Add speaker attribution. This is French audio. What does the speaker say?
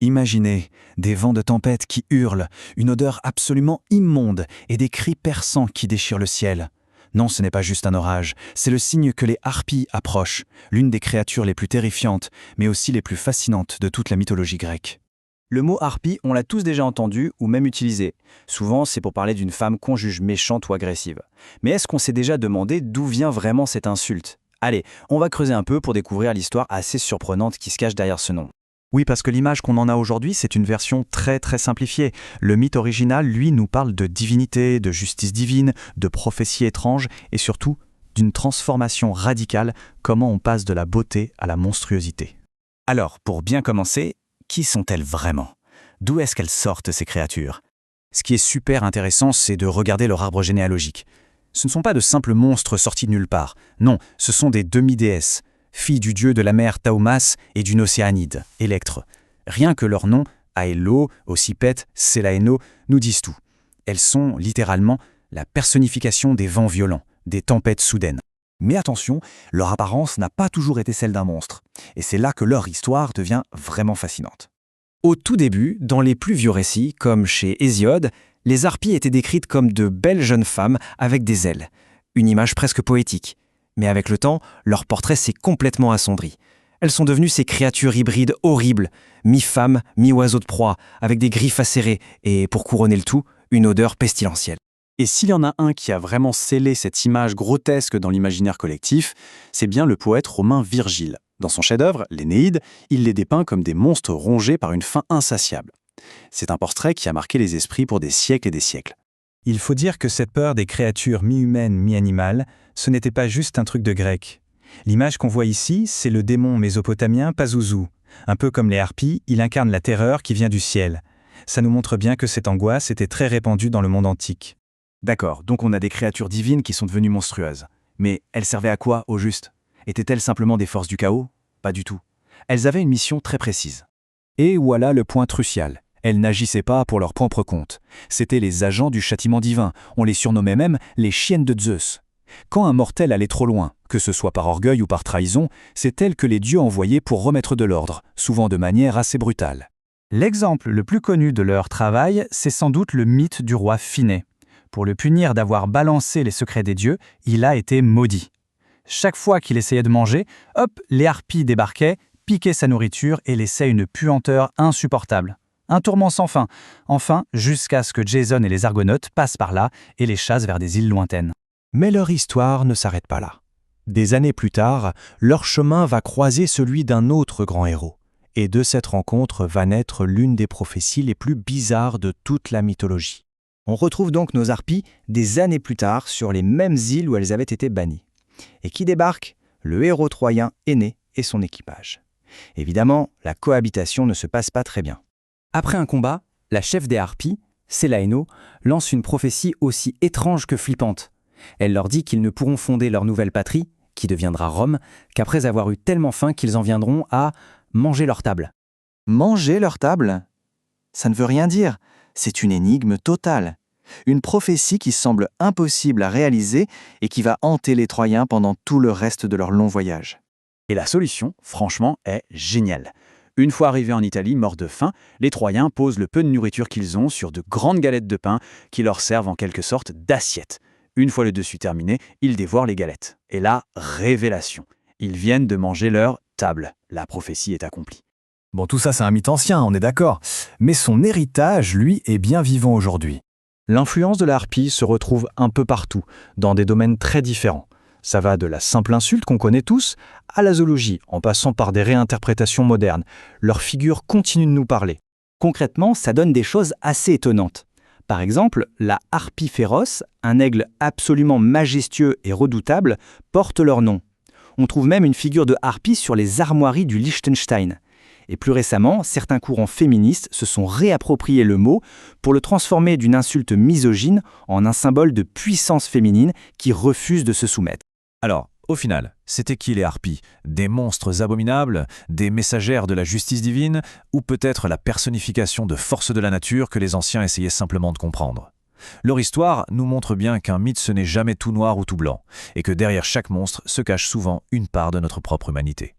Speaker 1: Imaginez des vents de tempête qui hurlent, une odeur absolument immonde et des cris perçants qui déchirent le ciel. Non, ce n'est pas juste un orage, c'est le signe que les harpies approchent, l'une des créatures les plus terrifiantes, mais aussi les plus fascinantes de toute la mythologie grecque.
Speaker 2: Le mot harpie, on l'a tous déjà entendu ou même utilisé. Souvent, c'est pour parler d'une femme qu'on juge méchante ou agressive. Mais est-ce qu'on s'est déjà demandé d'où vient vraiment cette insulte? Allez, on va creuser un peu pour découvrir l'histoire assez surprenante qui se cache derrière ce nom.
Speaker 1: Oui, parce que l'image qu'on en a aujourd'hui, c'est une version très simplifiée. Le mythe original, lui, nous parle de divinité, de justice divine, de prophéties étranges et surtout d'une transformation radicale, comment on passe de la beauté à la monstruosité.
Speaker 2: Alors, pour bien commencer, qui sont-elles vraiment? D'où est-ce qu'elles sortent, ces créatures?
Speaker 1: Ce qui est super intéressant, c'est de regarder leur arbre généalogique. Ce ne sont pas de simples monstres sortis de nulle part. Non, ce sont des demi-déesses, filles du dieu de la mer Taumas et d'une océanide, Électre. Rien que leur nom, Aello, Ocypète, Selaeno, nous disent tout. Elles sont, littéralement, la personnification des vents violents, des tempêtes soudaines.
Speaker 3: Mais attention, leur apparence n'a pas toujours été celle d'un monstre. Et c'est là que leur histoire devient vraiment fascinante.
Speaker 2: Au tout début, dans les plus vieux récits, comme chez Hésiode, les harpies étaient décrites comme de belles jeunes femmes avec des ailes. Une image presque poétique. Mais avec le temps, leur portrait s'est complètement assombri. Elles sont devenues ces créatures hybrides horribles, mi-femmes, mi-oiseaux de proie, avec des griffes acérées et, pour couronner le tout, une odeur pestilentielle.
Speaker 1: Et s'il y en a un qui a vraiment scellé cette image grotesque dans l'imaginaire collectif, c'est bien le poète romain Virgile. Dans son chef-d'œuvre, l'Énéide, il les dépeint comme des monstres rongés par une faim insatiable. C'est un portrait qui a marqué les esprits pour des siècles et des siècles. Il faut dire que cette peur des créatures mi-humaines, mi-animales, ce n'était pas juste un truc de grec. L'image qu'on voit ici, c'est le démon mésopotamien Pazuzu. Un peu comme les harpies, il incarne la terreur qui vient du ciel. Ça nous montre bien que cette angoisse était très répandue dans le monde antique.
Speaker 3: D'accord, donc on a des créatures divines qui sont devenues monstrueuses. Mais elles servaient à quoi, au juste? Étaient-elles simplement des forces du chaos? Pas du tout. Elles avaient une mission très précise.
Speaker 1: Et voilà le point crucial. Elles n'agissaient pas pour leur propre compte. C'étaient les agents du châtiment divin. On les surnommait même les chiennes de Zeus. Quand un mortel allait trop loin, que ce soit par orgueil ou par trahison, c'est elles que les dieux envoyaient pour remettre de l'ordre, souvent de manière assez brutale. L'exemple le plus connu de leur travail, c'est sans doute le mythe du roi Phinée. Pour le punir d'avoir balancé les secrets des dieux, il a été maudit. Chaque fois qu'il essayait de manger, hop, les harpies débarquaient, piquaient sa nourriture et laissaient une puanteur insupportable. Un tourment sans fin, enfin jusqu'à ce que Jason et les Argonautes passent par là et les chassent vers des îles lointaines. Mais leur histoire ne s'arrête pas là. Des années plus tard, leur chemin va croiser celui d'un autre grand héros. Et de cette rencontre va naître l'une des prophéties les plus bizarres de toute la mythologie.
Speaker 2: On retrouve donc nos harpies des années plus tard sur les mêmes îles où elles avaient été bannies. Et qui débarque? Le héros troyen Énée et son équipage. Évidemment, la cohabitation ne se passe pas très bien. Après un combat, la chef des harpies, Selaeno, lance une prophétie aussi étrange que flippante. Elle leur dit qu'ils ne pourront fonder leur nouvelle patrie, qui deviendra Rome, qu'après avoir eu tellement faim qu'ils en viendront à manger leur table.
Speaker 3: Manger leur table? Ça ne veut rien dire. C'est une énigme totale. Une prophétie qui semble impossible à réaliser et qui va hanter les Troyens pendant tout le reste de leur long voyage.
Speaker 1: Et la solution, franchement, est géniale. Une fois arrivés en Italie, morts de faim, les Troyens posent le peu de nourriture qu'ils ont sur de grandes galettes de pain qui leur servent en quelque sorte d'assiette. Une fois le dessus terminé, ils dévorent les galettes. Et là, révélation. Ils viennent de manger leur table. La prophétie est accomplie.
Speaker 3: Bon, tout ça c'est un mythe ancien, on est d'accord. Mais son héritage, lui, est bien vivant aujourd'hui.
Speaker 1: L'influence de la harpie se retrouve un peu partout, dans des domaines très différents. Ça va de la simple insulte qu'on connaît tous, à la zoologie, en passant par des réinterprétations modernes. Leurs figures continuent de nous parler.
Speaker 2: Concrètement, ça donne des choses assez étonnantes. Par exemple, la harpie féroce, un aigle absolument majestueux et redoutable, porte leur nom. On trouve même une figure de harpie sur les armoiries du Liechtenstein. Et plus récemment, certains courants féministes se sont réappropriés le mot pour le transformer d'une insulte misogyne en un symbole de puissance féminine qui refuse de se soumettre.
Speaker 3: Alors, au final, c'était qui les harpies? Des monstres abominables, des messagères de la justice divine, ou peut-être la personnification de forces de la nature que les anciens essayaient simplement de comprendre? Leur histoire nous montre bien qu'un mythe ce n'est jamais tout noir ou tout blanc, et que derrière chaque monstre se cache souvent une part de notre propre humanité.